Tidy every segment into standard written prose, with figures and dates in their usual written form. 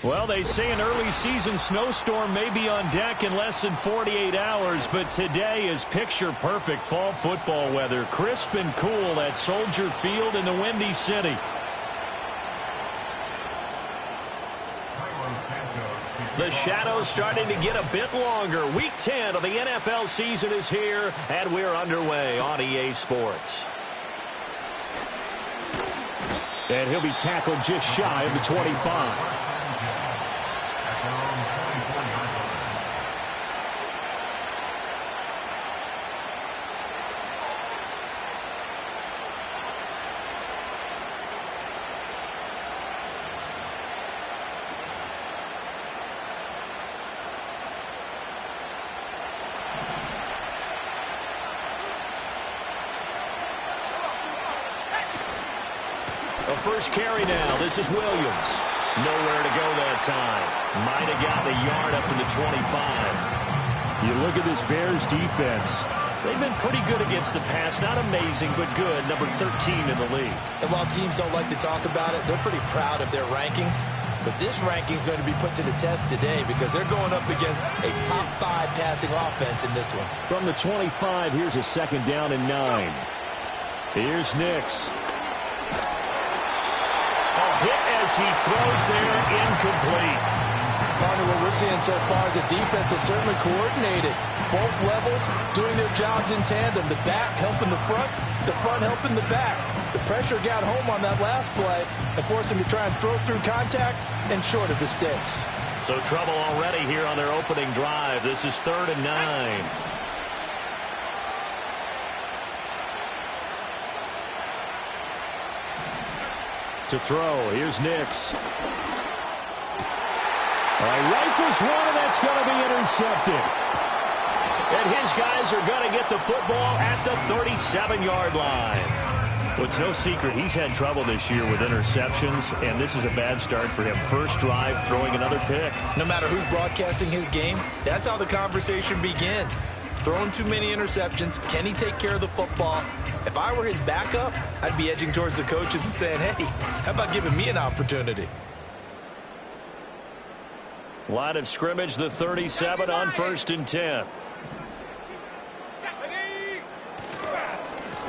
Well, they say an early season snowstorm may be on deck in less than 48 hours, but today is picture-perfect fall football weather. Crisp and cool at Soldier Field in the Windy City. The shadows starting to get a bit longer. Week 10 of the NFL season is here, and we're underway on EA Sports. And he'll be tackled just shy of the 25. First carry now. This is Williams. Nowhere to go that time. Might have gotten a yard up to the 25. You look at this Bears defense. They've been pretty good against the pass. Not amazing, but good. Number 13 in the league. And while teams don't like to talk about it, they're pretty proud of their rankings. But this ranking is going to be put to the test today because they're going up against a top 5 passing offense in this one. From the 25, here's a 2nd down and 9. Here's Nix. Hit as he throws there, incomplete. Partner, what we're seeing so far is the defense is certainly coordinated. Both levels doing their jobs in tandem. The back helping the front helping the back. The pressure got home on that last play and forced him to try and throw through contact and short of the sticks. So trouble already here on their opening drive. This is 3rd and 9. To throw. Here's Nix. Rifles one, and that's going to be intercepted. And his guys are going to get the football at the 37-yard line. Well, it's no secret he's had trouble this year with interceptions, and this is a bad start for him. First drive, throwing another pick. No matter who's broadcasting his game, that's how the conversation begins. Throwing too many interceptions. Can he take care of the football? If I were his backup, I'd be edging towards the coaches and saying, hey, how about giving me an opportunity? Line of scrimmage, the 37 on 1st and 10.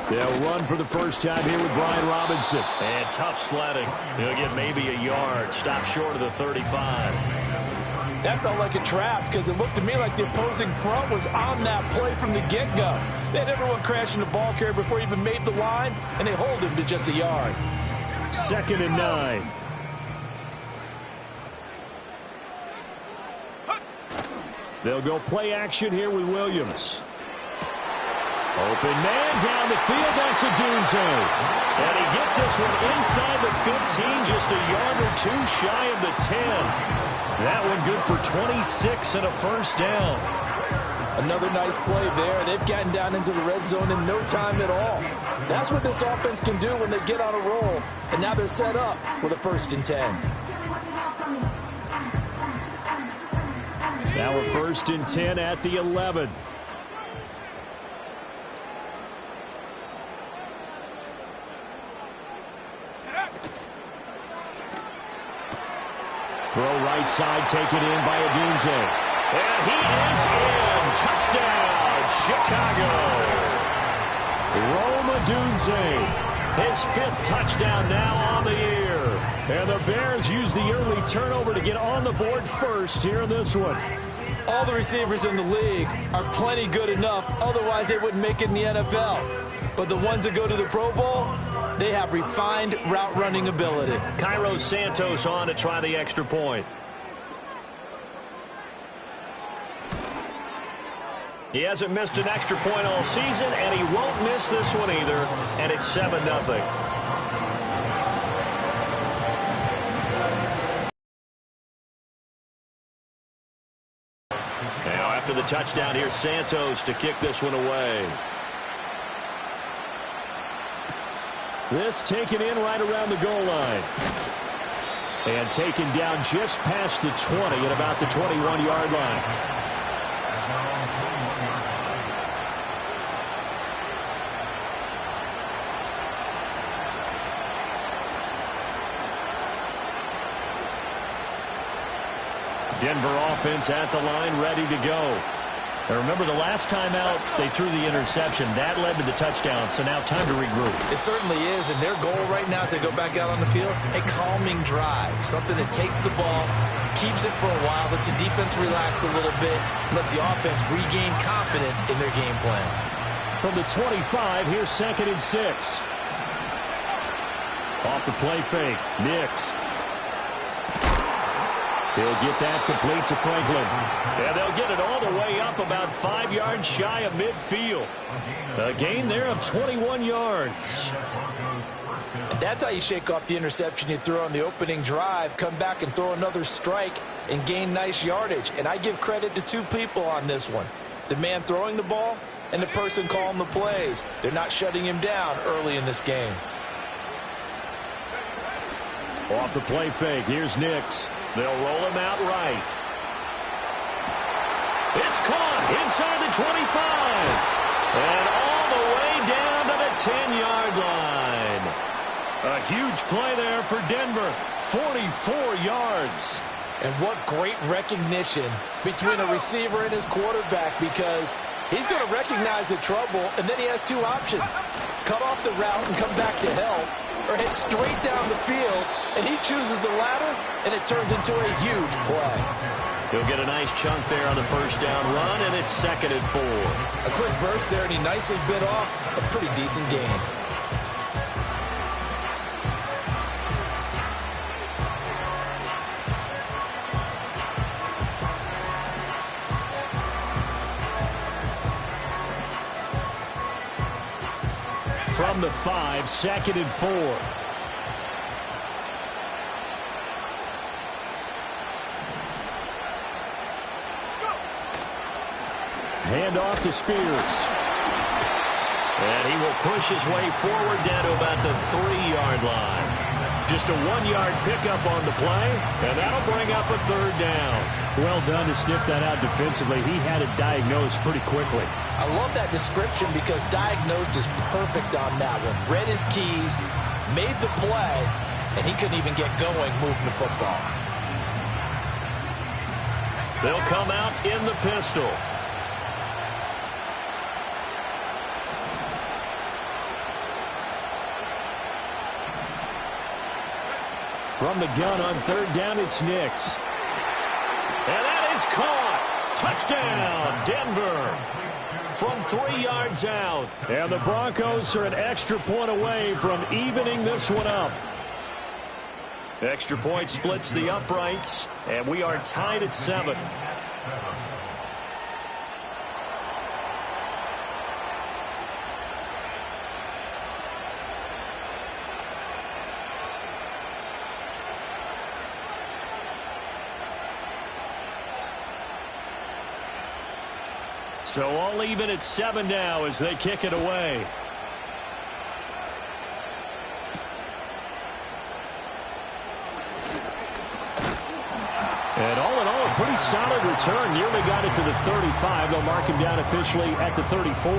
They'll run for the first time here with Brian Robinson. And tough sledding. He'll get maybe a yard. Stop short of the 35. That felt like a trap because it looked to me like the opposing front was on that play from the get-go. They had everyone crashing the ball carrier before he even made the line, and they hold him to just a yard. 2nd and 9. They'll go play action here with Williams. Open man down the field. That's Odunze. And he gets this one inside the 15, just a yard or two shy of the 10. That one good for 26 and a first down. Another nice play there. They've gotten down into the red zone in no time at all. That's what this offense can do when they get on a roll. And now they're set up with a 1st and 10. Now a 1st and 10 at the 11. Throw right side, taken in by Odunze. And he is in. Touchdown, Chicago. Rome Odunze. His 5th touchdown now on the year. And the Bears use the early turnover to get on the board first here in this one. All the receivers in the league are plenty good enough. Otherwise, they wouldn't make it in the NFL. But the ones that go to the Pro Bowl, they have refined route running ability. Cairo Santos on to try the extra point. He hasn't missed an extra point all season, and he won't miss this one either. And it's 7-0. Now after the touchdown, here's Santos to kick this one away. This taken in right around the goal line. And taken down just past the 20 at about the 21-yard line. Denver offense at the line, ready to go. Now remember, the last time out, they threw the interception. That led to the touchdown, so now time to regroup. It certainly is, and their goal right now as they go back out on the field, a calming drive, something that takes the ball, keeps it for a while, lets the defense relax a little bit, lets the offense regain confidence in their game plan. From the 25, here's 2nd and 6. Off the play fake, Nix. He'll get that complete to Franklin. And they'll get it all the way up about 5 yards shy of midfield. A gain there of 21 yards. And that's how you shake off the interception you threw on the opening drive, come back and throw another strike and gain nice yardage. And I give credit to two people on this one. The man throwing the ball and the person calling the plays. They're not shutting him down early in this game. Off the play fake, here's Nix. They'll roll him out right. It's caught inside the 25. And all the way down to the 10-yard line. A huge play there for Denver. 44 yards. And what great recognition between a receiver and his quarterback, because he's going to recognize the trouble, and then he has two options. Cut off the route and come back to help, or head straight down the field, and he chooses the latter, and it turns into a huge play. He'll get a nice chunk there on the first down run, and it's 2nd and 4. A quick burst there, and he nicely bit off a pretty decent gain. From the 5, 2nd and 4. Hand off to Spears. And he will push his way forward down to about the 3-yard line. Just a 1-yard pickup on the play, and that'll bring up a 3rd down. Well done to sniff that out defensively. He had it diagnosed pretty quickly. I love that description because diagnosed is perfect on that one. Read his keys, made the play, and he couldn't even get going moving the football. They'll come out in the pistol. From the gun on 3rd down, it's Nix. And that is caught. Touchdown, Denver. From 3 yards out. And the Broncos are an extra point away from evening this one up. Extra point splits the uprights, and we are tied at 7. So all even at 7 now as they kick it away. And all in all, a pretty solid return. Nearly got it to the 35. They'll mark him down officially at the 34.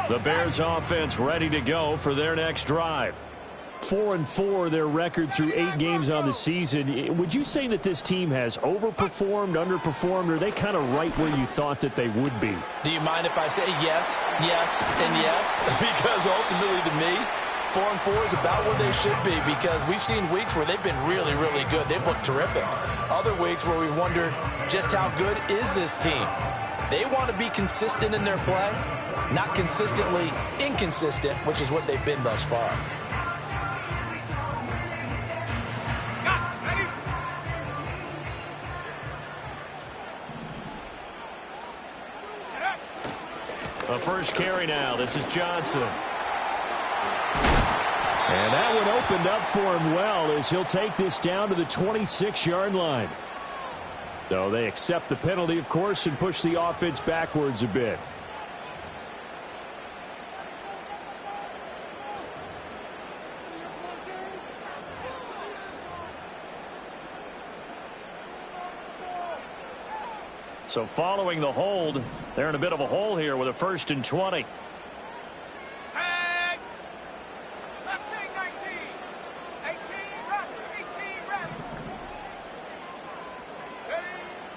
The Bears offense ready to go for their next drive. 4-4 their record through 8 games on the season. Would you say that this team has overperformed, underperformed, or are they kind of right where you thought that they would be? Do you mind if I say yes, yes, and yes? Because ultimately to me, 4-4 is about where they should be, because we've seen weeks where they've been really, really good. They've looked terrific. Other weeks where we've wondered just how good is this team. They want to be consistent in their play, not consistently inconsistent, which is what they've been thus far. A first carry now. This is Johnson. And that one opened up for him well as he'll take this down to the 26-yard line. So they accept the penalty, of course, and push the offense backwards a bit. So following the hold, they're in a bit of a hole here with a 1st and 20.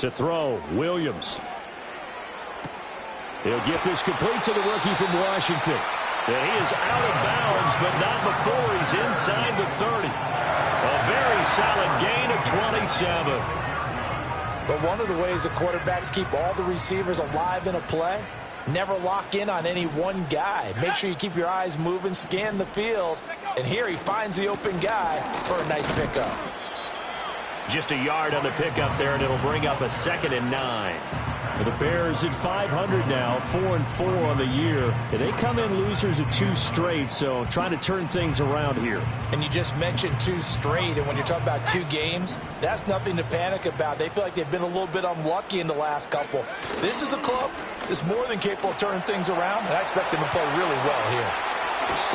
To throw, Williams. He'll get this complete to the rookie from Washington. And he is out of bounds, but not before he's inside the 30. A very solid gain of 27. But one of the ways the quarterbacks keep all the receivers alive in a play, never lock in on any one guy. Make sure you keep your eyes moving, scan the field. And here he finds the open guy for a nice pickup. Just a yard on the pickup there, and it'll bring up a 2nd and 9. The Bears at 500 now, 4-4 on the year. And they come in losers of 2 straight, so trying to turn things around here. And you just mentioned 2 straight, and when you're talking about 2 games, that's nothing to panic about. They feel like they've been a little bit unlucky in the last couple. This is a club that's more than capable of turning things around, and I expect them to play really well here.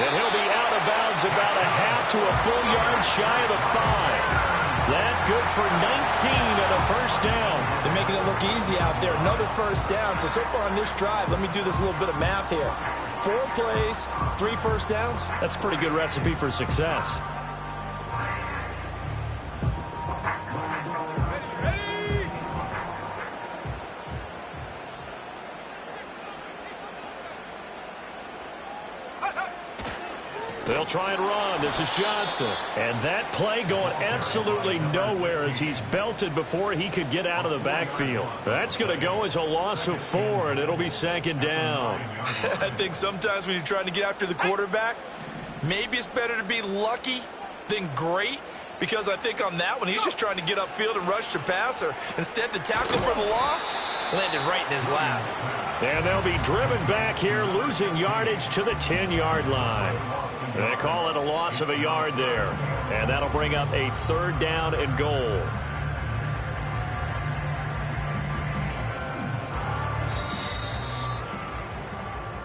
And he'll be out of bounds about a half to a full yard shy of the 5. That good for 19 and a 1st down. They're making it look easy out there. Another 1st down. So far on this drive, let me do this little bit of math here. 4 plays, 3 1st downs. That's a pretty good recipe for success. They'll try and run. This is Johnson. And that play going absolutely nowhere as he's belted before he could get out of the backfield. That's going to go as a loss of 4, and it'll be 2nd down. I think sometimes when you're trying to get after the quarterback, maybe it's better to be lucky than great. Because I think on that one, he's just trying to get upfield and rush the passer. Instead, the tackle for the loss landed right in his lap. And they'll be driven back here, losing yardage to the 10-yard line. They call it a loss of a yard there. And that'll bring up a 3rd down and goal.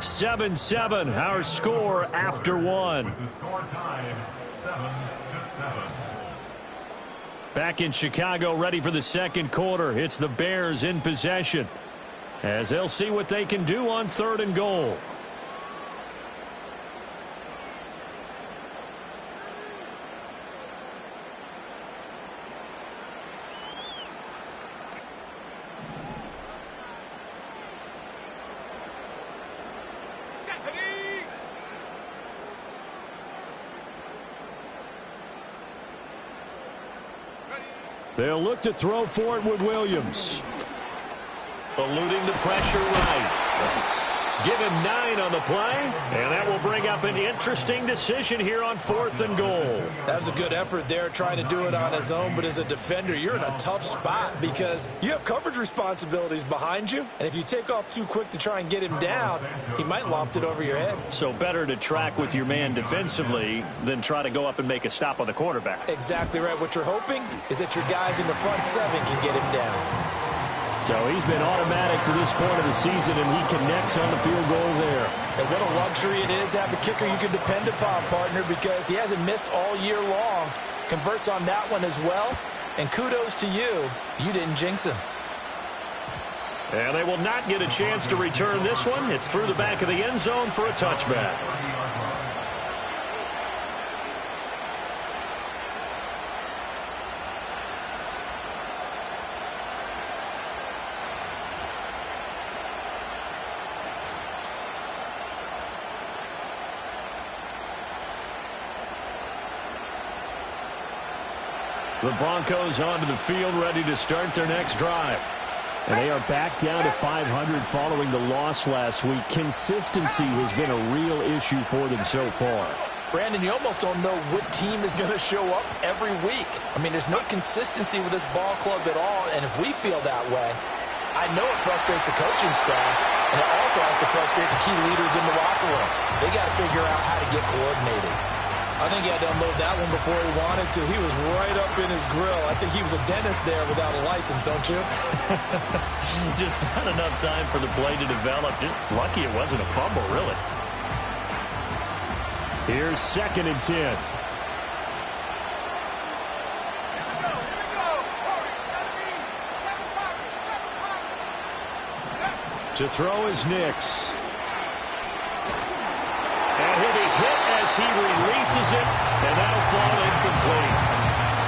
Seven, our score after 1. Back in Chicago, ready for the 2nd quarter. It's the Bears in possession, as they'll see what they can do on 3rd and goal. They'll look to throw for it with Williams. Eluding the pressure right. Give him 9 on the play, and that will bring up an interesting decision here on 4th and goal. That was a good effort there, trying to do it on his own, but as a defender, you're in a tough spot because you have coverage responsibilities behind you, and if you take off too quick to try and get him down, he might loft it over your head. So better to track with your man defensively than try to go up and make a stop on the quarterback. Exactly right. What you're hoping is that your guys in the front 7 can get him down. So he's been automatic to this point of the season, and he connects on the field goal there. And what a luxury it is to have a kicker you can depend upon, partner, because he hasn't missed all year long. Converts on that one as well. And kudos to you. You didn't jinx him. And they will not get a chance to return this one. It's through the back of the end zone for a touchback. The Broncos onto the field, ready to start their next drive. And they are back down to 500 following the loss last week. Consistency has been a real issue for them so far. Brandon, you almost don't know what team is going to show up every week. I mean, there's no consistency with this ball club at all, and if we feel that way, I know it frustrates the coaching staff, and it also has to frustrate the key leaders in the locker room. They got to figure out how to get coordinated. I think he had to unload that one before he wanted to. He was right up in his grill. I think he was a dentist there without a license, don't you? Just not enough time for the play to develop. Just lucky it wasn't a fumble, really. Here's 2nd and 10. To throw is Nix. And he'll be hit as he releases it, and that'll fall incomplete.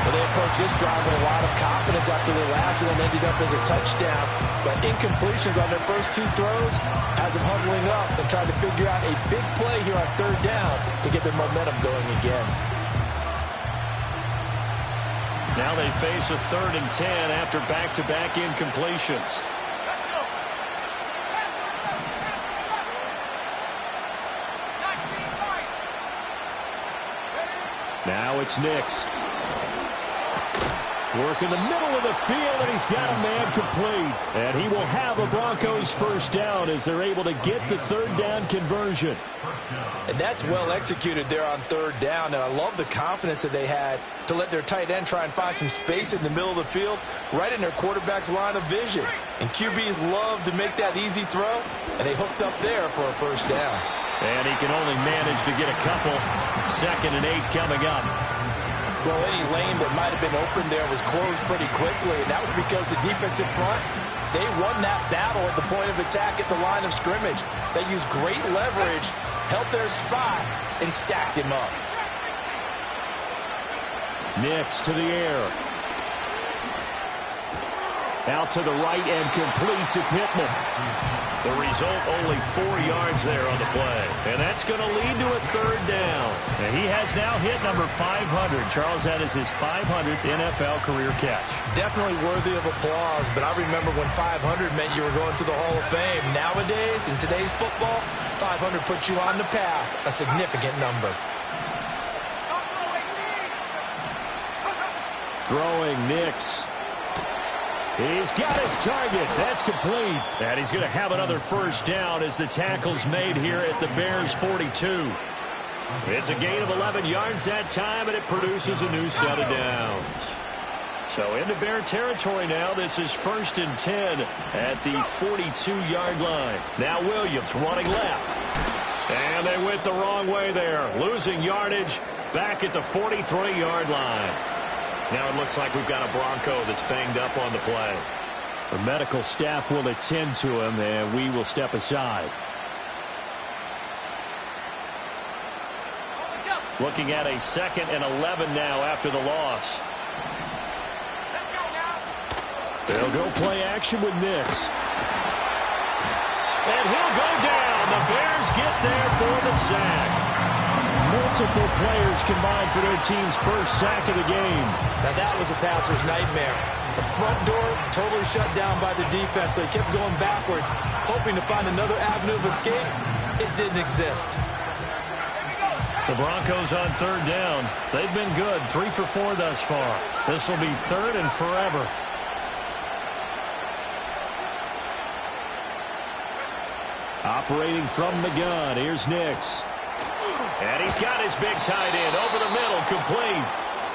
Well, they approached this drive with a lot of confidence after their last one ended up as a touchdown. But incompletions on their first two throws has them huddling up and trying to figure out a big play here on third down to get their momentum going again. Now they face a 3rd and 10 after back-to-back incompletions. Now it's Nix. Work in the middle of the field, and he's got a man complete. And he will have a Broncos first down as they're able to get the third down conversion. And that's well executed there on third down. And I love the confidence that they had to let their tight end try and find some space in the middle of the field, right in their quarterback's line of vision. And QBs love to make that easy throw, and they hooked up there for a first down. And he can only manage to get a couple. 2nd and 8 coming up. Well, any lane that might have been open there was closed pretty quickly, and that was because the defensive front, they won that battle at the point of attack at the line of scrimmage. They used great leverage, held their spot, and stacked him up. Nix to the air. Out to the right and complete to Pittman. The result, only 4 yards there on the play. And that's going to lead to a third down. And he has now hit number 500. Charles, that is his 500th NFL career catch. Definitely worthy of applause, but I remember when 500 meant you were going to the Hall of Fame. Nowadays, in today's football, 500 puts you on the path, a significant number. Throwing Nix. He's got his target. That's complete. And he's going to have another first down as the tackle's made here at the Bears' 42. It's a gain of 11 yards that time, and it produces a new set of downs. So into Bear territory now. This is 1st and 10 at the 42-yard line. Now Williams running left. And they went the wrong way there. Losing yardage back at the 43-yard line. Now it looks like we've got a Bronco that's banged up on the play. The medical staff will attend to him, and we will step aside. Looking at a 2nd and 11 now after the loss. They'll go play action with Nix. And he'll go down. The Bears get there for the sack. Multiple players combined for their team's first sack of the game. Now that was a passer's nightmare. The front door totally shut down by the defense, so he kept going backwards, hoping to find another avenue of escape. It didn't exist. The Broncos on third down. They've been good, 3 for 4 thus far. This will be 3rd and forever. Operating from the gun, here's Nix. And he's got his big tight end over the middle, complete.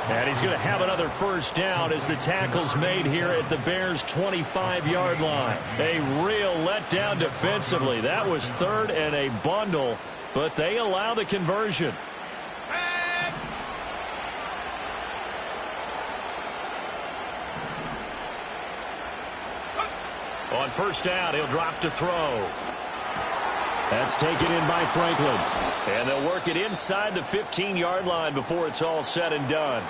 And he's going to have another first down as the tackle's made here at the Bears' 25-yard line. A real letdown defensively. That was 3rd and a bundle, but they allow the conversion. On first down, he'll drop to throw. That's taken in by Franklin. And they'll work it inside the 15-yard line before it's all said and done.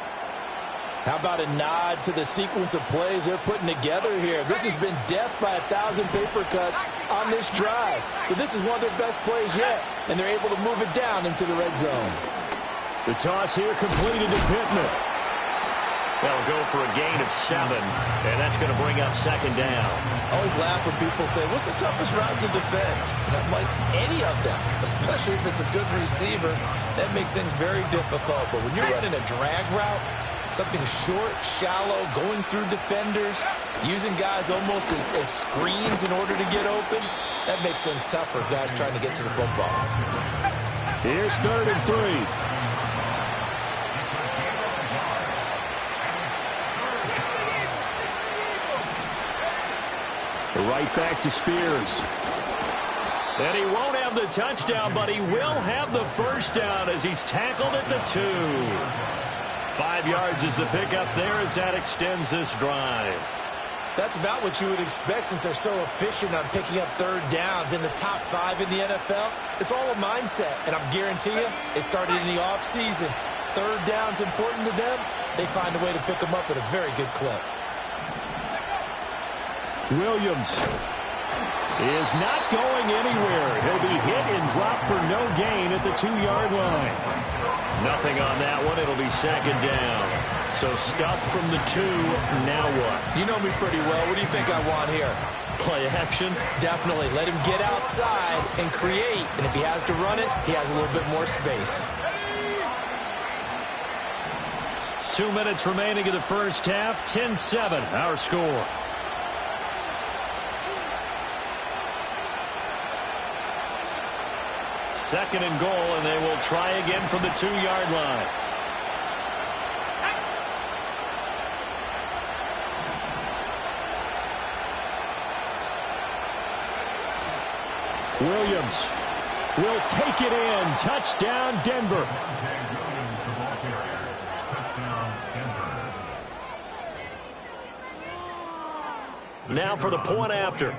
How about a nod to the sequence of plays they're putting together here? This has been death by 1,000 paper cuts on this drive. But this is one of their best plays yet, and they're able to move it down into the red zone. The toss here completed to Pittman. They'll go for a gain of 7, and that's going to bring up 2nd down. I always laugh when people say, what's the toughest route to defend? And I'm like, any of them, especially if it's a good receiver. That makes things very difficult. But when you're running a drag route, something short, shallow, going through defenders, using guys almost as screens in order to get open, that makes things tough for guys trying to get to the football. Here's 3rd and 3. Right back to Spears. And he won't have the touchdown, but he will have the first down as he's tackled at the 2. 5 yards is the pickup there as that extends this drive. That's about what you would expect since they're so efficient on picking up third downs in the top 5 in the NFL. It's all a mindset, and I guarantee you, it started in the offseason. Third down's important to them. They find a way to pick them up at a very good clip. Williams is not going anywhere. He'll be hit and dropped for no gain at the 2-yard line. Nothing on that one. It'll be second down. So stuff from the 2. Now what? You know me pretty well. What do you think I want here? Play action? Definitely. Let him get outside and create. And if he has to run it, he has a little bit more space. 2 minutes remaining in the first half. 10-7, our score. Second and goal, and they will try again from the 2-yard line. Williams will take it in. Touchdown, Denver. Now for the point after.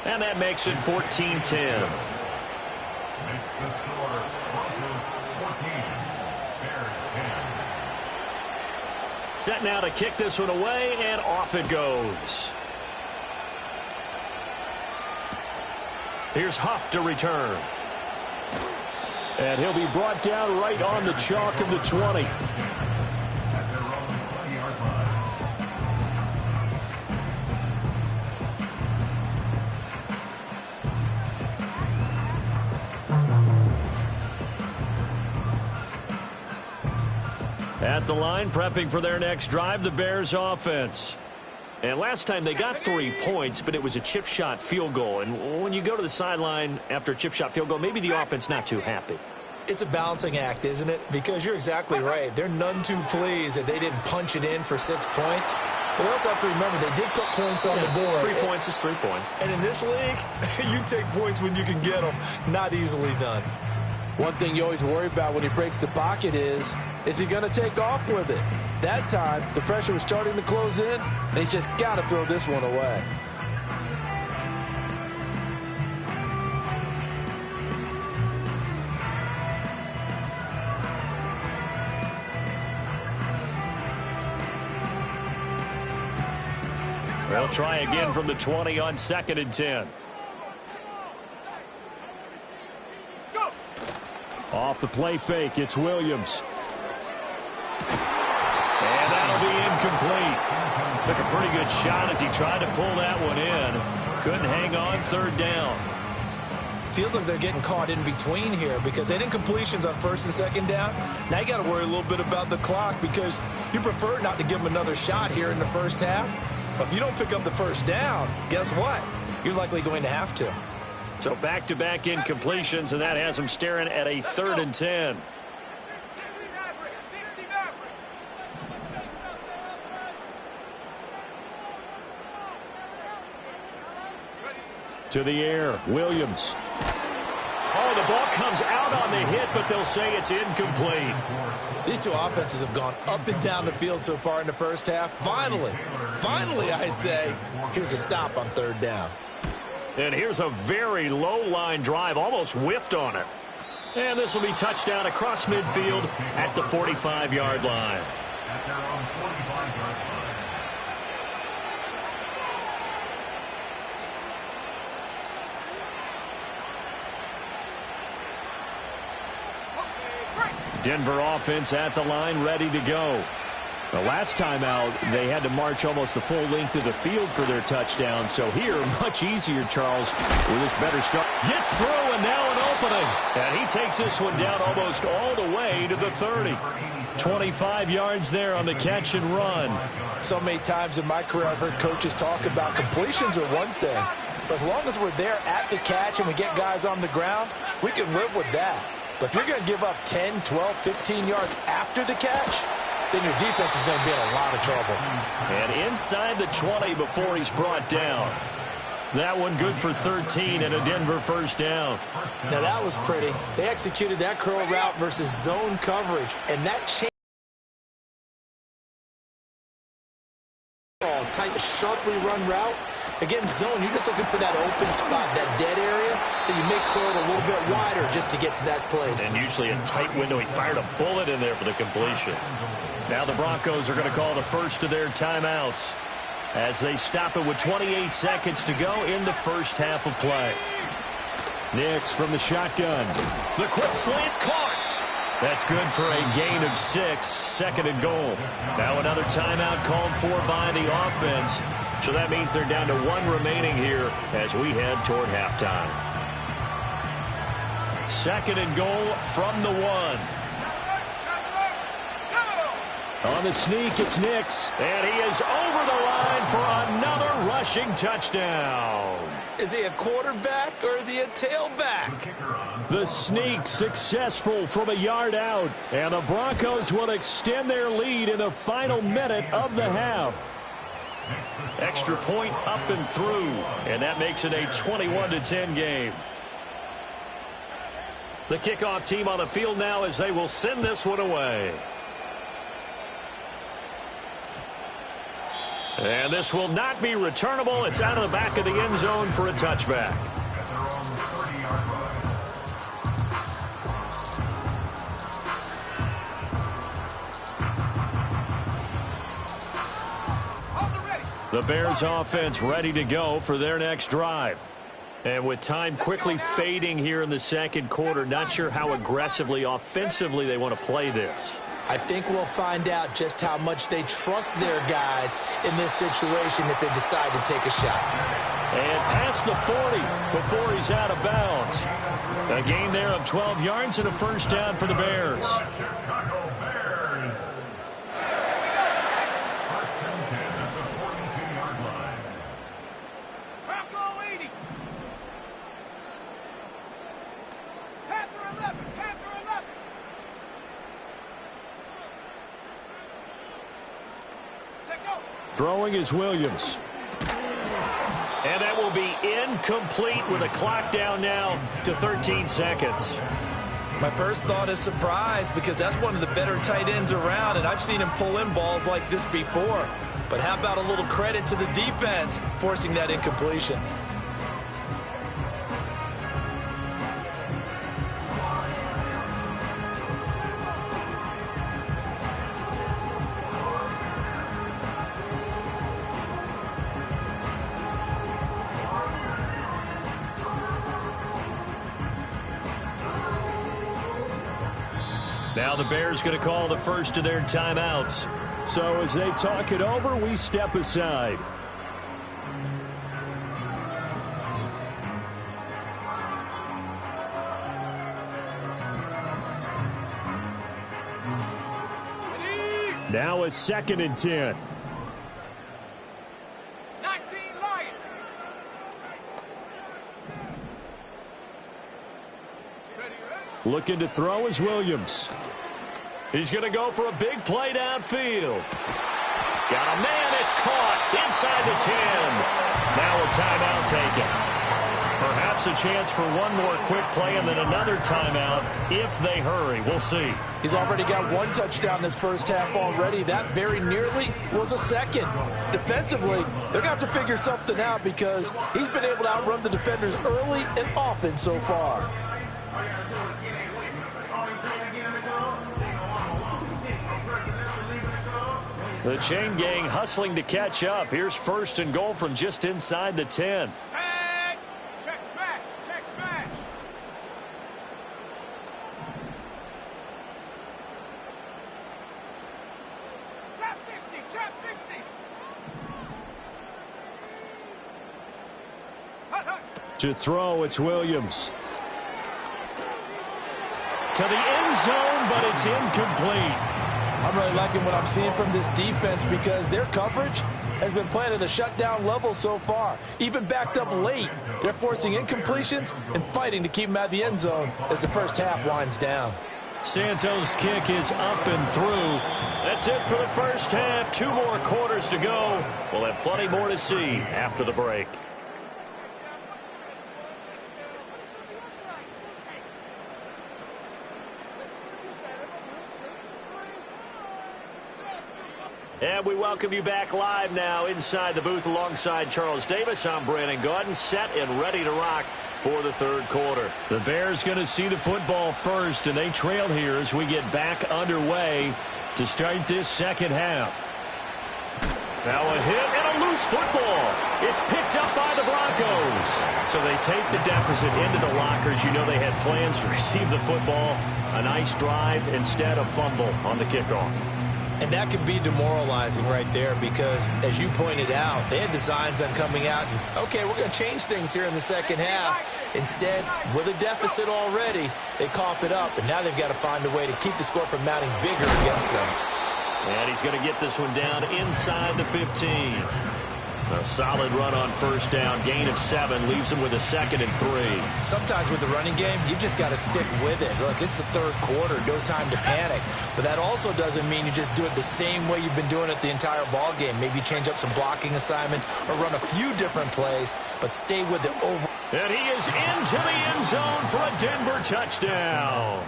And that makes it 14-10. Set now to kick this one away, and off it goes. Here's Huff to return. And he'll be brought down right on the chalk of the 20. At the line, prepping for their next drive, the Bears offense. And last time they got 3 points, but it was a chip shot field goal. And when you go to the sideline after a chip shot field goal, maybe the offense not too happy. It's a balancing act, isn't it? Because you're exactly right. They're none too pleased that they didn't punch it in for 6 points. But we also have to remember they did put points on the board. 3 points is 3 points. And in this league, you take points when you can get them. Not easily done. One thing you always worry about when he breaks the pocket is he going to take off with it? That time, the pressure was starting to close in, and he's just got to throw this one away. They'll try again from the 20 on 2nd and 10. Off the play fake, it's Williams. And that'll be incomplete. Took a pretty good shot as he tried to pull that one in. Couldn't hang on, 3rd down. Feels like they're getting caught in between here because they didn't completions on 1st and 2nd down. Now you got to worry a little bit about the clock because you prefer not to give them another shot here in the first half. But if you don't pick up the 1st down, guess what? You're likely going to have to. So back-to-back incompletions, and that has them staring at a 3rd and 10. To the air, Williams. Oh, the ball comes out on the hit, but they'll say it's incomplete. These two offenses have gone up and down the field so far in the first half. Finally, I say, here's a stop on 3rd down. And here's a very low-line drive, almost whiffed on it. And this will be touchdown across midfield at the 45-yard line. At their own 45-yard line. Denver offense at the line, ready to go. The last time out, they had to march almost the full length of the field for their touchdown. So here, much easier, Charles, with this better start. Gets through, and now an opening. And he takes this one down almost all the way to the 30. 25 yards there on the catch and run. So many times in my career, I've heard coaches talk about completions are one thing. But as long as we're there at the catch and we get guys on the ground, we can live with that. But if you're going to give up 10, 12, 15 yards after the catch, then your defense is going to be in a lot of trouble. And inside the 20 before he's brought down. That one good for 13 and a Denver 1st down. Now that was pretty. They executed that curl route versus zone coverage, and that changed. tight, sharply run route. Again, zone, you're just looking for that open spot, that dead area, so you may curl it a little bit wider just to get to that place. And usually a tight window. He fired a bullet in there for the completion. Now the Broncos are going to call the first of their timeouts as they stop it with 28 seconds to go in the first half of play. Nix from the shotgun. The quick slant caught. That's good for a gain of 6, second and goal. Now another timeout called for by the offense. So that means they're down to 1 remaining here as we head toward halftime. Second and goal from the 1. On the sneak, it's Nix. And he is over the line for another rushing touchdown. Is he a quarterback or is he a tailback? The sneak successful from a yard out. And the Broncos will extend their lead in the final minute of the half. Extra point up and through. And that makes it a 21-10 game. The kickoff team on the field now as they will send this one away. And this will not be returnable. It's out of the back of the end zone for a touchback. The Bears offense ready to go for their next drive. And with time quickly fading here in the second quarter, not sure how aggressively, offensively they want to play this. I think we'll find out just how much they trust their guys in this situation if they decide to take a shot. And past the 40 before he's out of bounds. A gain there of 12 yards and a first down for the Bears. Throwing is Williams. And that will be incomplete with a clock down now to 13 seconds. My first thought is surprise because that's one of the better tight ends around, and I've seen him pull in balls like this before. But how about a little credit to the defense forcing that incompletion? Now the Bears going to call the first of their timeouts. So as they talk it over, we step aside. Now a 2nd and 10. 19 Lions. Looking to throw is Williams. He's going to go for a big play downfield. Got a man. It's caught inside the 10. Now a timeout taken. Perhaps a chance for one more quick play and then another timeout if they hurry. We'll see. He's already got 1 touchdown this first half already. That very nearly was a second. Defensively, they're going to have to figure something out because he's been able to outrun the defenders early and often so far. The chain gang hustling to catch up. Here's first and goal from just inside the 10. Check smash. Check smash. Trap 60. Trap 60. Hut, hut. To throw, it's Williams. To the end zone, but it's incomplete. I'm really liking what I'm seeing from this defense because their coverage has been playing at a shutdown level so far. Even backed up late, they're forcing incompletions and fighting to keep them out of the end zone as the first half winds down. Santos' kick is up and through. That's it for the first half. 2 more quarters to go. We'll have plenty more to see after the break. And we welcome you back live now inside the booth alongside Charles Davis. I'm Brandon Gaudin, set and ready to rock for the third quarter. The Bears going to see the football first, and they trail here as we get back underway to start this second half. Now a hit and a loose football. It's picked up by the Broncos. So they take the deficit into the lockers. You know they had plans to receive the football. A nice drive instead of fumble on the kickoff. And that could be demoralizing right there because, as you pointed out, they had designs on coming out and, okay, we're going to change things here in the second half. Instead, with a deficit already, they cough it up, and now they've got to find a way to keep the score from mounting bigger against them. And he's going to get this one down inside the 15. A solid run on first down. Gain of 7 leaves him with a 2nd and 3. Sometimes with the running game, you've just got to stick with it. Look, it's the third quarter. No time to panic. But that also doesn't mean you just do it the same way you've been doing it the entire ball game. Maybe change up some blocking assignments or run a few different plays, but stay with it over. And he is into the end zone for a Denver touchdown.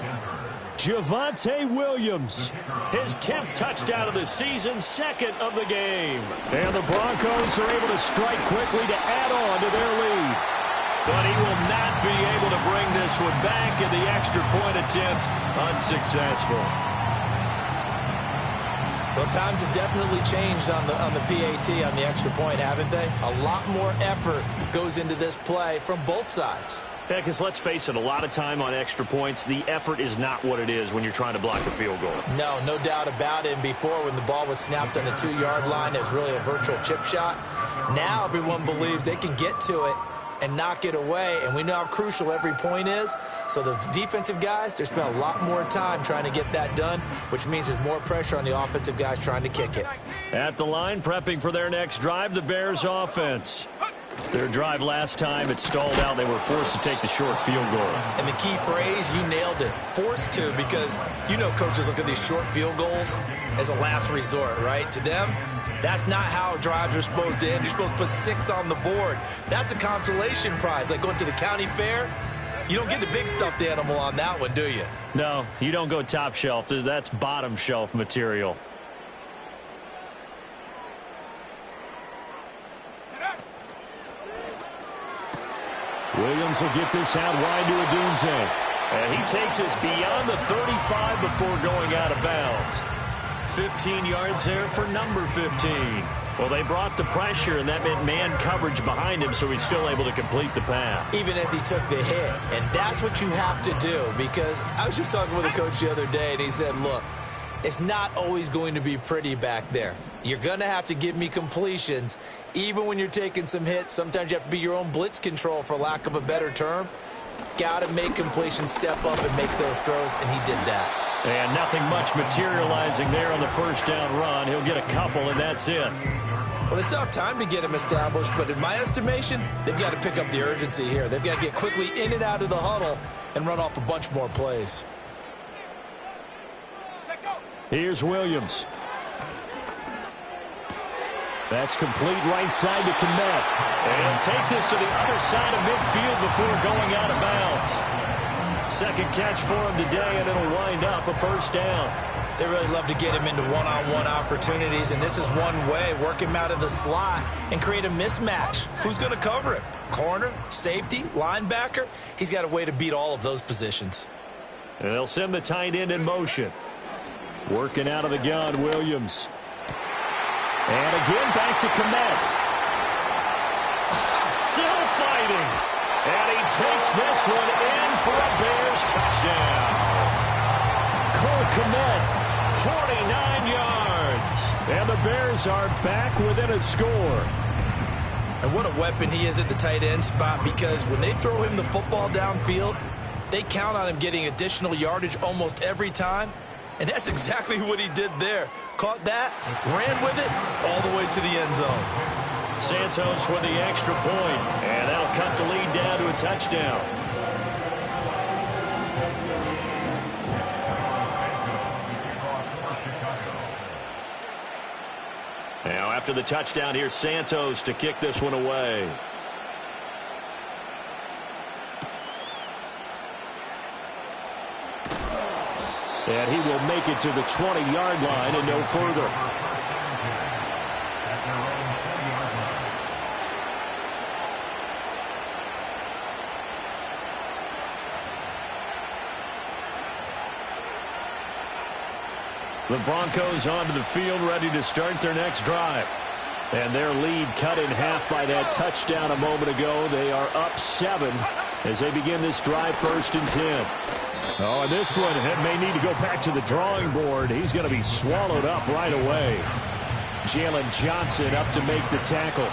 Javonte Williams, his 10th touchdown of the season, 2nd of the game. And the Broncos are able to strike quickly to add on to their lead. But he will not be able to bring this one back, and the extra point attempt unsuccessful. Well, times have definitely changed on the PAT, on the extra point, haven't they? A lot more effort goes into this play from both sides. Yeah, because let's face it, a lot of time on extra points, the effort is not what it is when you're trying to block a field goal. No doubt about it. And before, when the ball was snapped on the 2-yard line, it was really a virtual chip shot. Now everyone believes they can get to it and knock it away, and we know how crucial every point is. So the defensive guys, they spend a lot more time trying to get that done, which means there's more pressure on the offensive guys trying to kick it. At the line, prepping for their next drive, the Bears offense. Their drive last time, it stalled out. They were forced to take the short field goal. And the key phrase, you nailed it, forced to, because you know coaches look at these short field goals as a last resort, right? To them, that's not how drives are supposed to end. You're supposed to put 6 on the board. That's a consolation prize, like going to the county fair. You don't get the big stuffed animal on that one, do you? No, you don't go top shelf. That's bottom shelf material. Williams will get this out wide to Odunze. And he takes us beyond the 35 before going out of bounds. 15 yards there for number 15. Well, they brought the pressure, and that meant man coverage behind him, so he's still able to complete the pass. Even as he took the hit. And that's what you have to do, because I was just talking with a coach the other day, and he said, look, it's not always going to be pretty back there. You're going to have to give me completions. Even when you're taking some hits, sometimes you have to be your own blitz control, for lack of a better term. Got to make completions, step up and make those throws, and he did that. And nothing much materializing there on the first down run. He'll get a couple, and that's it. Well, they still have time to get him established, but in my estimation, they've got to pick up the urgency here. They've got to get quickly in and out of the huddle and run off a bunch more plays. Here's Williams. That's complete right side to Komet. And take this to the other side of midfield before going out of bounds. Second catch for him today, and it'll wind up a first down. They really love to get him into one-on-one opportunities, and this is one way, work him out of the slot and create a mismatch. Who's going to cover him? Corner, safety, linebacker? He's got a way to beat all of those positions. And they'll send the tight end in motion. Working out of the gun, Williams. And again, back to Komet. Still fighting. And he takes this one in for a Bears touchdown. Cole Komet, 49 yards. And the Bears are back within a score. And what a weapon he is at the tight end spot, because when they throw him the football downfield, they count on him getting additional yardage almost every time. And that's exactly what he did there. Caught that, ran with it, all the way to the end zone. Santos with the extra point, and that'll cut the lead down to a touchdown. Now, after the touchdown, here's Santos to kick this one away. And he will make it to the 20-yard line and no further. The Broncos onto the field, ready to start their next drive. And their lead cut in half by that touchdown a moment ago. They are up 7 as they begin this drive, 1st and 10. Oh, and this one may need to go back to the drawing board. He's going to be swallowed up right away. Jalen Johnson up to make the tackle.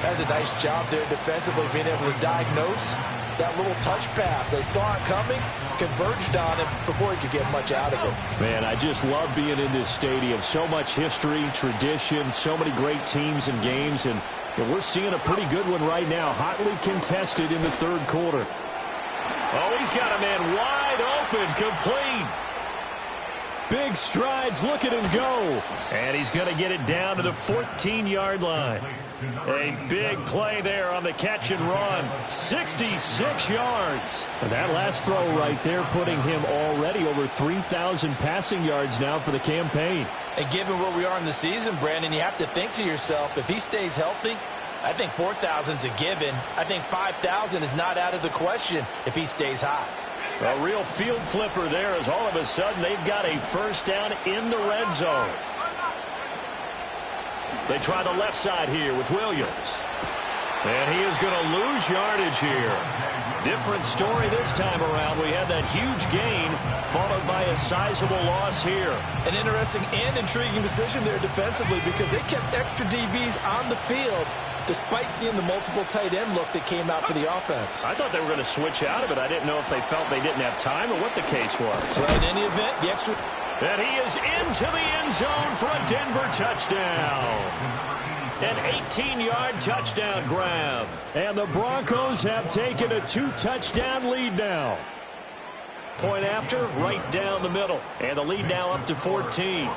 That's a nice job there defensively, being able to diagnose that little touch pass. They saw it coming, converged on him before he could get much out of it. Man, I just love being in this stadium. So much history, tradition, so many great teams and games, and we're seeing a pretty good one right now, hotly contested in the 3rd quarter. Oh, he's got a man wide open, complete. Big strides, look at him go. And he's going to get it down to the 14-yard line. A big play there on the catch and run. 66 yards. And that last throw right there putting him already over 3,000 passing yards now for the campaign. And given where we are in the season, Brandon, you have to think to yourself, if he stays healthy, I think 4,000's a given. I think 5,000 is not out of the question if he stays hot. A real field flipper there as all of a sudden they've got a 1st down in the red zone. They try the left side here with Williams. And he is going to lose yardage here. Different story this time around. We had that huge gain followed by a sizable loss here. An interesting and intriguing decision there defensively because they kept extra DBs on the field despite seeing the multiple tight end look that came out for the offense. I thought they were going to switch out of it. I didn't know if they felt they didn't have time or what the case was. Well, in any event, the extra... And he is into the end zone for a Denver touchdown. An 18-yard touchdown grab. And the Broncos have taken a 2-touchdown lead now. Point after, right down the middle. And the lead now up to 14.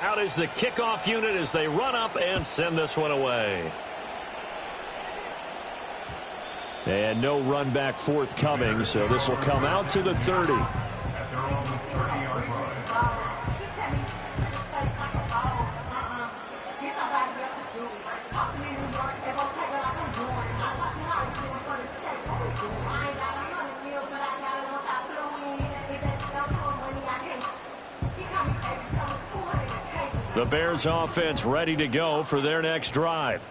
Out is the kickoff unit as they run up and send this one away. And no run back forthcoming, so this will come out to the 30. The Bears offense ready to go for their next drive.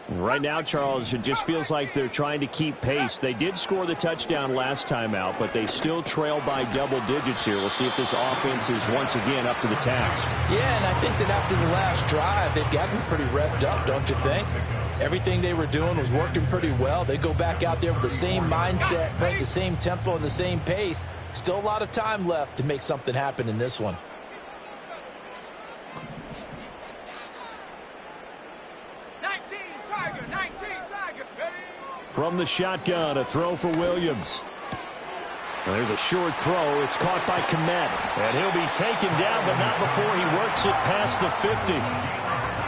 Right now, Charles, it just feels like they're trying to keep pace. They did score the touchdown last time out, but they still trail by double digits here. We'll see if this offense is once again up to the task. Yeah, and I think that after the last drive, they've gotten pretty revved up, don't you think? Everything they were doing was working pretty well. They go back out there with the same mindset, playing the same tempo and the same pace. Still a lot of time left to make something happen in this one. From the shotgun, a throw for Williams. There's a short throw. It's caught by Komet. And he'll be taken down, but not before he works it past the 50.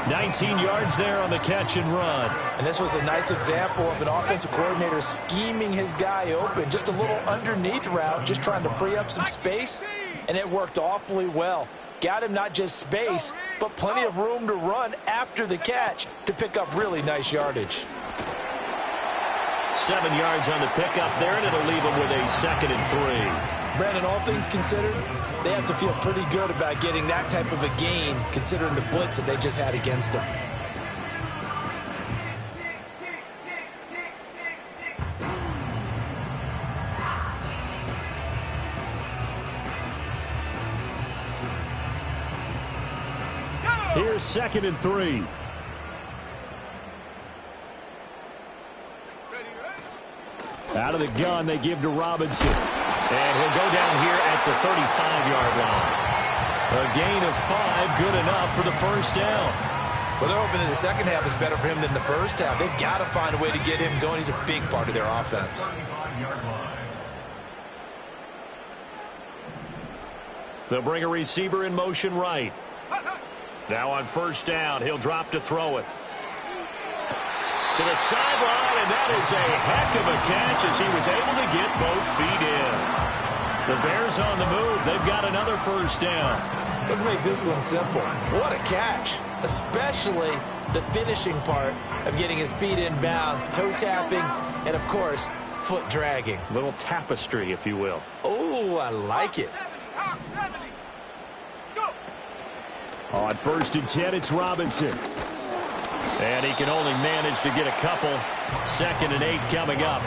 19 yards there on the catch and run. And this was a nice example of an offensive coordinator scheming his guy open. Just a little underneath route, just trying to free up some space. And it worked awfully well. Got him not just space, but plenty of room to run after the catch to pick up really nice yardage. 7 yards on the pickup there, and it'll leave them with a 2nd and 3. Brandon, all things considered, they have to feel pretty good about getting that type of a gain, considering the blitz that they just had against them. Here's 2nd and 3. Out of the gun, they give to Robinson. And he'll go down here at the 35-yard line. A gain of 5, good enough for the 1st down. Well, they're hoping that the second half is better for him than the first half. They've got to find a way to get him going. He's a big part of their offense. They'll bring a receiver in motion right. Now on 1st down, he'll drop to throw it. To the sideline, and that is a heck of a catch as he was able to get both feet in. The Bears on the move. They've got another 1st down. Let's make this one simple. What a catch. especially the finishing part of getting his feet in bounds, toe tapping, and, of course, foot dragging. Little tapestry, if you will. Oh, I like it. Hawk 70. Go. On 1st and 10, it's Robinson. And he can only manage to get a couple. 2nd and 8 coming up.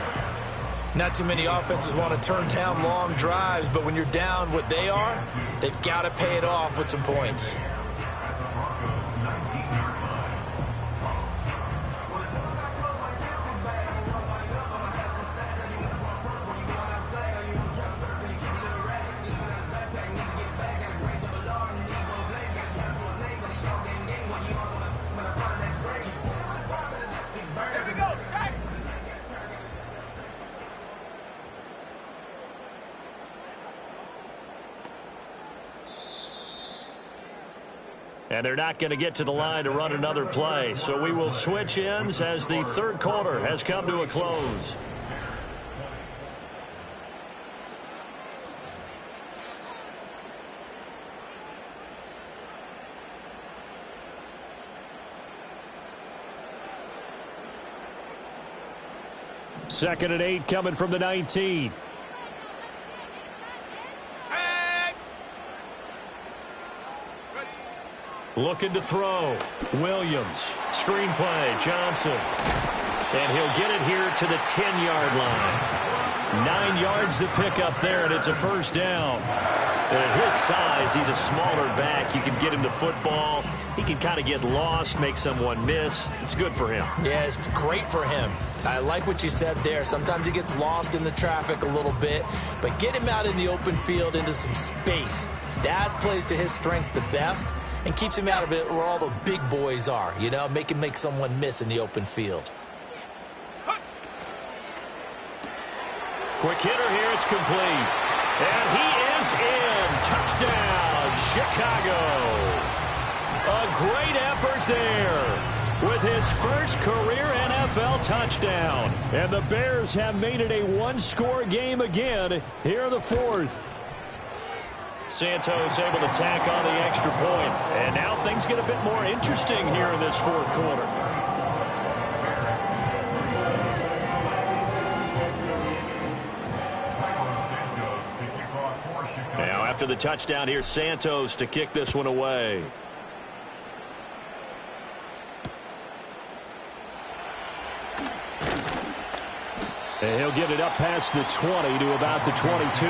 Not too many offenses want to turn down long drives, but when you're down what they are, they've got to pay it off with some points. Here we go. Sack. And they're not going to get to the line to run another play. So we will switch ends as the 3rd quarter has come to a close. Second and 8 coming from the 19. Sack. Ready. Looking to throw. Williams. Screenplay. Johnson. And he'll get it here to the 10-yard line. 9 yards to pick up there, and it's a 1st down. And at his size, he's a smaller back. You can get him the football. He can kind of get lost, make someone miss. It's good for him. Yeah, it's great for him. I like what you said there. Sometimes he gets lost in the traffic a little bit, but get him out in the open field into some space. That plays to his strengths the best and keeps him out of it where all the big boys are, you know, make him make someone miss in the open field. Quick hitter here, it's complete. And he is in. Touchdown, Chicago. A great effort there with his first career NFL touchdown. And the Bears have made it a one-score game again here in the 4th. Santos able to tack on the extra point. And now things get a bit more interesting here in this 4th quarter. Now after the touchdown, here's Santos to kick this one away. And he'll get it up past the 20 to about the 22.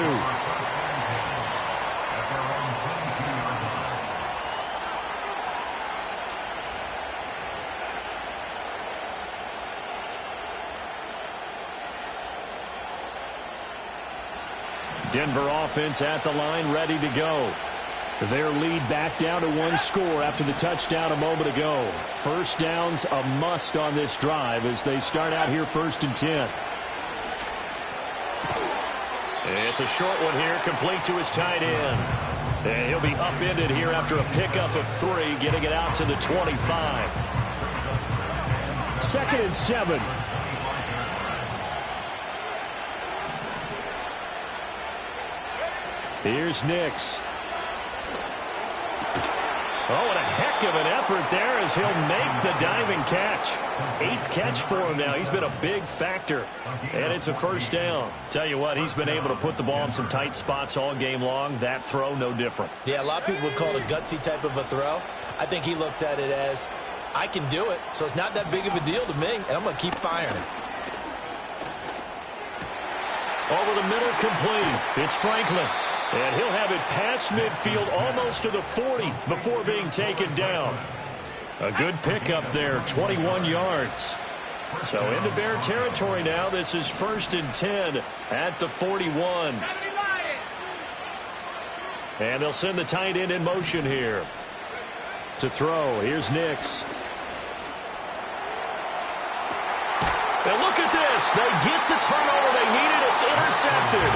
Denver offense at the line, ready to go. Their lead back down to 1 score after the touchdown a moment ago. 1st down's a must on this drive as they start out here 1st and 10. It's a short one here, complete to his tight end. And he'll be upended here after a pickup of 3, getting it out to the 25. 2nd and 7. Here's Nix. Oh, what a heck of an effort there as he'll make the diving catch. 8th catch for him now. He's been a big factor. And it's a 1st down. Tell you what, he's been able to put the ball in some tight spots all game long. That throw, no different. Yeah, a lot of people would call it a gutsy type of a throw. I think he looks at it as, I can do it, so it's not that big of a deal to me, and I'm going to keep firing. Over the middle, complete. It's Franklin. And he'll have it past midfield almost to the 40 before being taken down. A good pickup there, 21 yards. So into Bear territory now. This is 1st and 10 at the 41. And they'll send the tight end in motion here. To throw, here's Nix. And look at this. They get the turnover they needed. It's intercepted.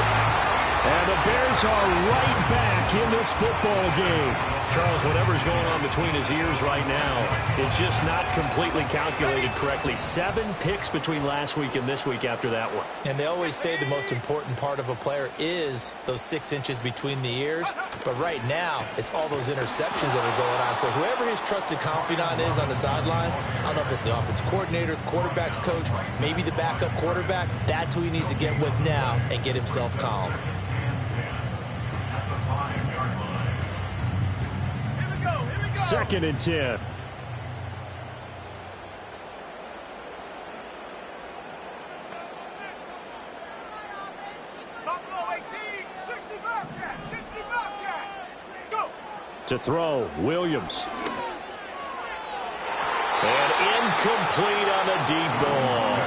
And the Bears are right back in this football game. Charles, whatever's going on between his ears right now, it's just not completely calculated correctly. 7 picks between last week and this week after that one. And they always say the most important part of a player is those 6 inches between the ears. But right now, it's all those interceptions that are going on. So whoever his trusted confidant is on the sidelines, I don't know if it's the offensive coordinator, the quarterback's coach, maybe the backup quarterback, that's who he needs to get with now and get himself calm. Second and 10. To throw, Williams. And incomplete on the deep ball.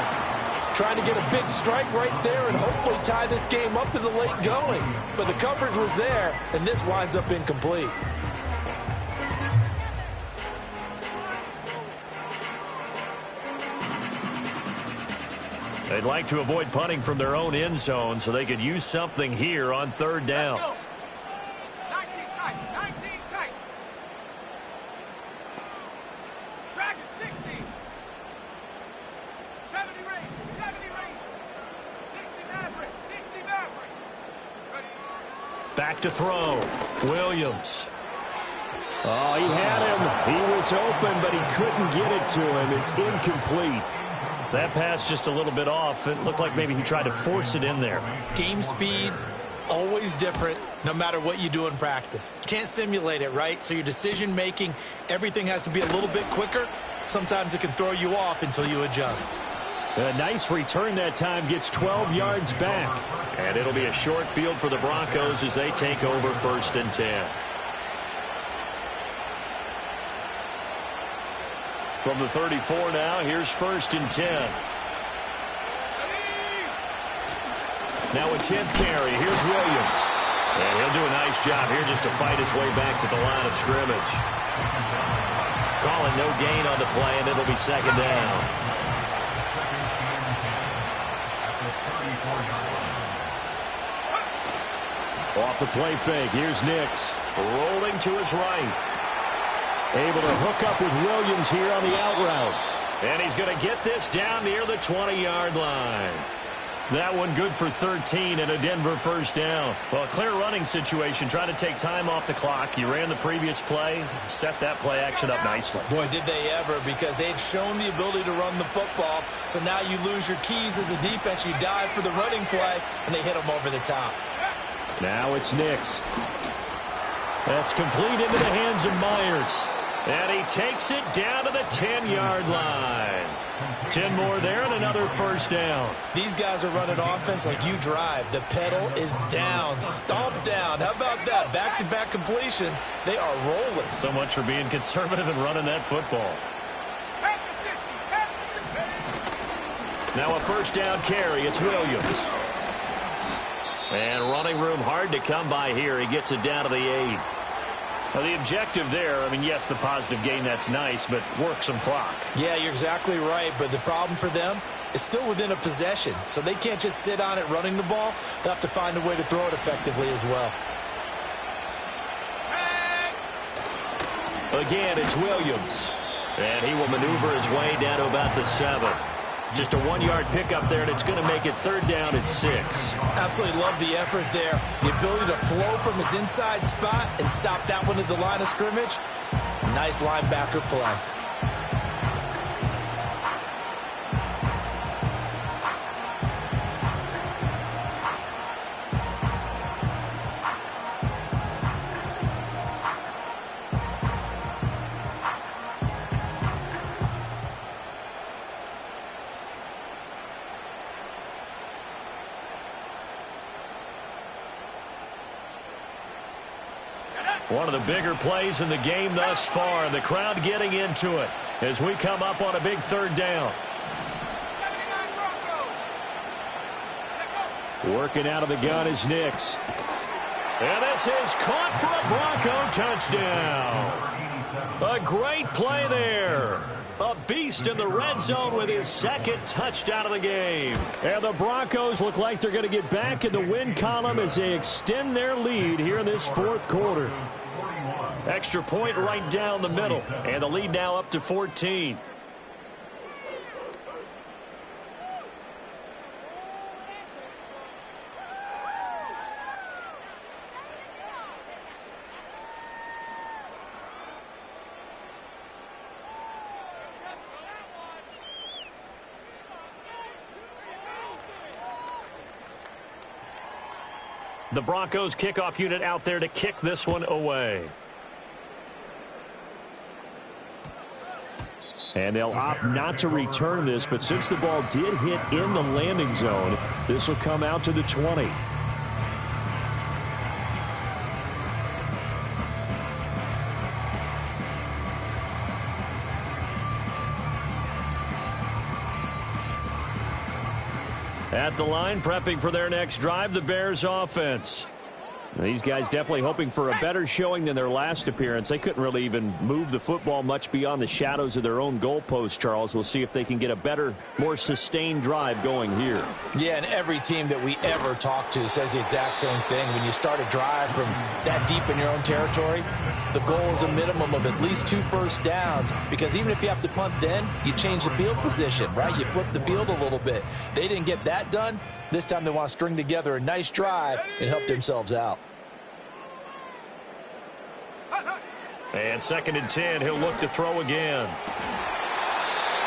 Trying to get a big strike right there and hopefully tie this game up in the late going. But the coverage was there, and this winds up incomplete. They'd like to avoid punting from their own end zone so they could use something here on third down. 19 tight, 19 tight. Dragon 60. 70 range, 70 range. 60 Maverick, 60 Maverick. Ready? Back to throw. Williams. Oh, he had him. He was open, but he couldn't get it to him. It's incomplete. That pass just a little bit off. It looked like maybe he tried to force it in there. Game speed, always different, no matter what you do in practice. Can't simulate it, right? So your decision-making, everything has to be a little bit quicker. Sometimes it can throw you off until you adjust. A nice return that time, gets 12 yards back. And it'll be a short field for the Broncos as they take over 1st and 10. From the 34 now, here's 1st and 10. Now a 10th carry. Here's Williams. And he'll do a nice job here just to fight his way back to the line of scrimmage. Calling no gain on the play, and it'll be 2nd down. Off the play fake, here's Nix. Rolling to his right. Able to hook up with Williams here on the out route. And he's going to get this down near the 20-yard line. That one good for 13 and a Denver 1st down. Well, a clear running situation, trying to take time off the clock. You ran the previous play, set that play action up nicely. Boy, did they ever, because they had shown the ability to run the football. So now you lose your keys as a defense. You dive for the running play, and they hit them over the top. Now it's Nix. That's complete into the hands of Myers. And he takes it down to the 10-yard line. 10 more there and another 1st down. These guys are running offense like you drive. The pedal is down, stomp down. How about that? Back-to-back completions. They are rolling. So much for being conservative and running that football. Now a 1st down carry. It's Williams. And running room hard to come by here. He gets it down to the 8. Well, the objective there, I mean, yes, the positive gain, that's nice, but work some clock. Yeah, you're exactly right, but the problem for them is still within a possession, so they can't just sit on it running the ball. They'll have to find a way to throw it effectively as well. Again, it's Williams, and he will maneuver his way down to about the 7. Just a 1-yard pickup there, and it's going to make it 3rd down at 6. Absolutely love the effort there. The ability to flow from his inside spot and stop that one at the line of scrimmage. Nice linebacker play. One of the bigger plays in the game thus far, and the crowd getting into it as we come up on a big 3rd down. Working out of the gun is Nix. And this is caught for a Bronco touchdown. A great play there. A beast. released in the red zone with his second touchdown of the game. And the Broncos look like they're going to get back in the win column as they extend their lead here in this fourth quarter. Extra point right down the middle, and the lead now up to 14. The Broncos kickoff unit out there to kick this one away. And they'll opt not to return this, but since the ball did hit in the landing zone, this will come out to the 20. At the line, prepping for their next drive, the Bears offense. These guys definitely hoping for a better showing than their last appearance. They couldn't really even move the football much beyond the shadows of their own goalpost, Charles. We'll see if they can get a better, more sustained drive going here. Yeah, and every team that we ever talk to says the exact same thing. When you start a drive from that deep in your own territory, the goal is a minimum of at least 2 first downs, because even if you have to punt then, you change the field position, right? You flip the field a little bit. They didn't get that done. This time they want to string together a nice drive and help themselves out. And 2nd and 10, he'll look to throw again.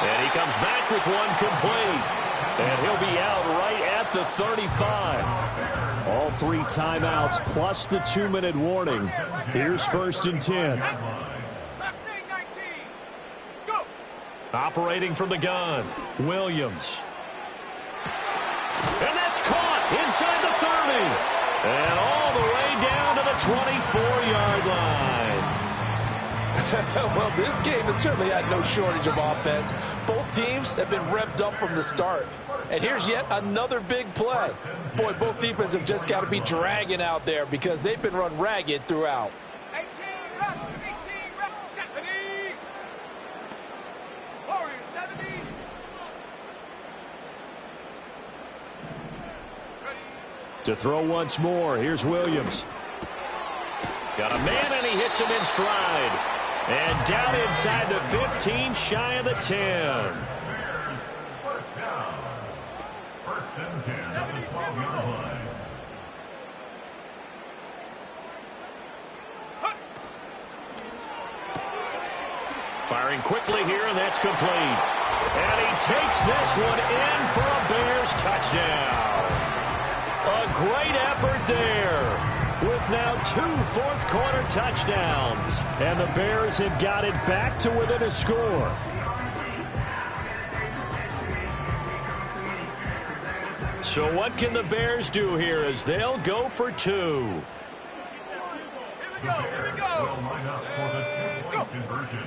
And he comes back with one complete. And he'll be out right at the 35. All 3 timeouts plus the 2-minute warning. Here's 1st and 10. Last thing, 19. Go. Operating from the gun, Williams. And that's caught inside the 30. And all the way down to the 24-yard line. Well, this game has certainly had no shortage of offense. Both teams have been revved up from the start. And here's yet another big play. Boy, both defenses have just got to be dragging out there because they've been run ragged throughout. 18 rep, 18 rep, 70. Warriors 70. Ready. To throw once more, here's Williams. Got a man, and he hits him in stride. And down inside the 15, shy of the 10. First down. 1st and 10 at the 12-yard line. Firing quickly here, and that's complete. And he takes this one in for a Bears touchdown. A great effort there, with now 2 fourth-quarter touchdowns. And the Bears have got it back to within a score. So what can the Bears do here as they'll go for 2? Here we go, here we go. Will line up for the 2-point conversion.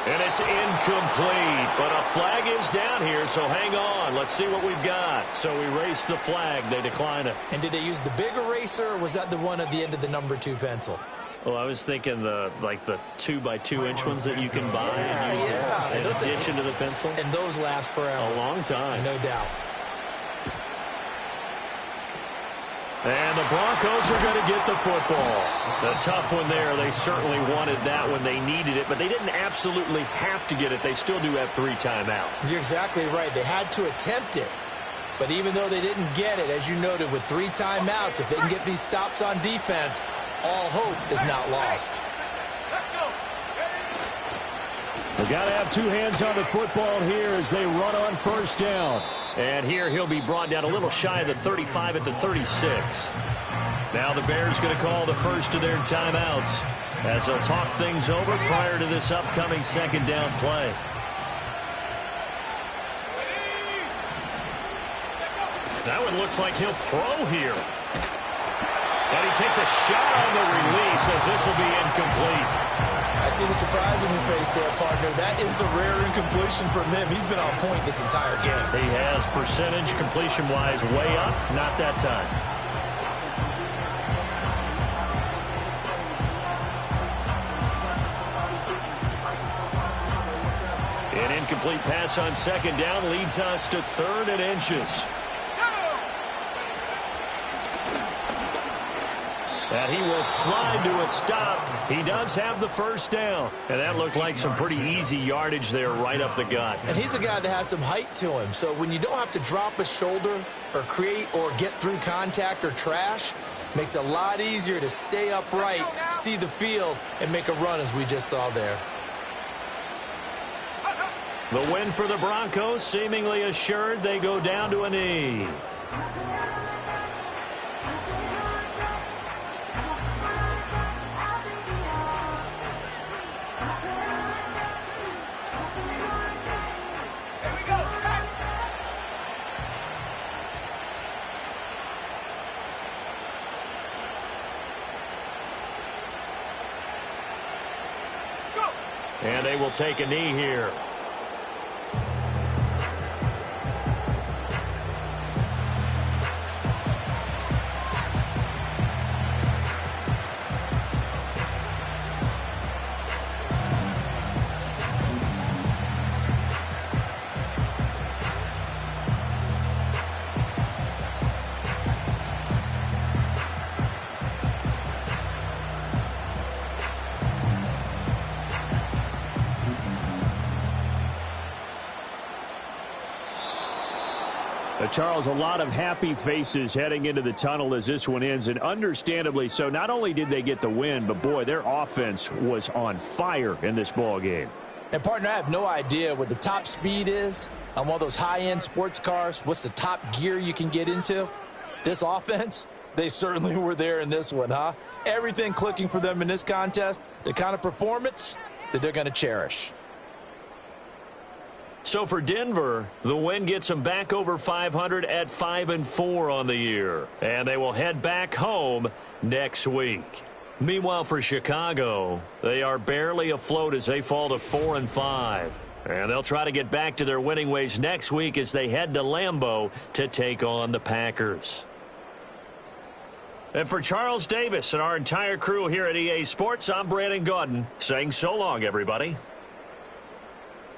And it's incomplete, but a flag is down here, so hang on. Let's see what we've got. So erase the flag. They decline it. And did they use the big eraser, or was that the one at the end of the number 2 pencil? Well, I was thinking the 2x2-inch ones that you can buy and use in addition to the pencil. And those last forever. A long time. No doubt. And the Broncos are going to get the football. The tough one there. They certainly wanted that when they needed it, but they didn't absolutely have to get it. They still do have 3 timeouts. You're exactly right. They had to attempt it. But even though they didn't get it, as you noted, with 3 timeouts, if they can get these stops on defense, all hope is not lost. Let's go. They got to have 2 hands on the football here as they run on 1st down. And here he'll be brought down a little shy of the 35 at the 36. Now the Bears going to call the first of their timeouts as they'll talk things over prior to this upcoming 2nd down play. That one looks like he'll throw here. And he takes a shot on the release as this will be incomplete. I see the surprise in your face there, partner. That is a rare incompletion from him. He's been on point this entire game. He has percentage completion-wise way up. Not that time. An incomplete pass on second down leads us to 3rd and inches. And he will slide to a stop. He does have the first down. And that looked like some pretty easy yardage there right up the gut. And he's a guy that has some height to him. So when you don't have to drop a shoulder or create or get through contact or trash, makes it a lot easier to stay upright, see the field, and make a run as we just saw there. The win for the Broncos seemingly assured. They go down to a knee. And they will take a knee here. Charles, a lot of happy faces heading into the tunnel as this one ends, and understandably so. Not only did they get the win, but, boy, their offense was on fire in this ball game. And, partner, I have no idea what the top speed is on one of those high-end sports cars. What's the top gear you can get into? This offense, they certainly were there in this one, huh? Everything clicking for them in this contest, the kind of performance that they're going to cherish. So for Denver, the win gets them back over 500 at 5-4 on the year. And they will head back home next week. Meanwhile, for Chicago, they are barely afloat as they fall to 4-5. And they'll try to get back to their winning ways next week as they head to Lambeau to take on the Packers. And for Charles Davis and our entire crew here at EA Sports, I'm Brandon Gaudin saying so long, everybody.